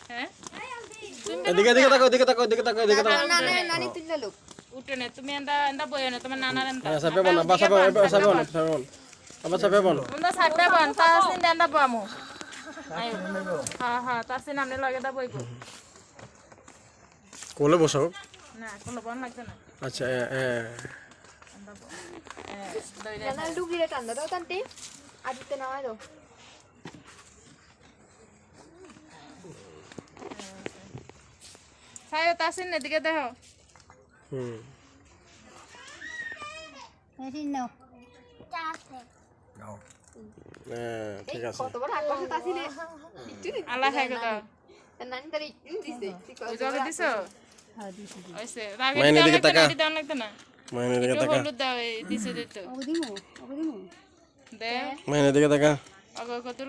হ্যাঁ এদিকে তাকাও উঠে নে তুমি এন্দা এন্দা বইও না তোমার নানার এন্দা সাপে বন আবার সাপে বন উন্দা সাপে বন তাসিন এন্দা বামু আয়ো হ্যাঁ তাসিন আমনে লাগে দা বইকো কোলে বসাও না কোন বন লাগছে না আচ্ছা এন্দা বন দইরে জানা ডুগিরে টান্দা দাও তান্টি আদিতে নামাই দাও সায়ো তাসিন এদিকে দেখো ঠিক আছে কত বড় আকর্ষণ তাসিনে আল্লাহ খাই দাও নানি তারি দিছে ওই জলে দিছো হ্যাঁ দিছি ওইসে রাগে মাইনে দিকে তাকা দাও লাগতে না মাইনে দিকে তাকা হলুদ দাও দিছে দিতে ওদিমু দে মাইনে দিকে তাকা আগো কত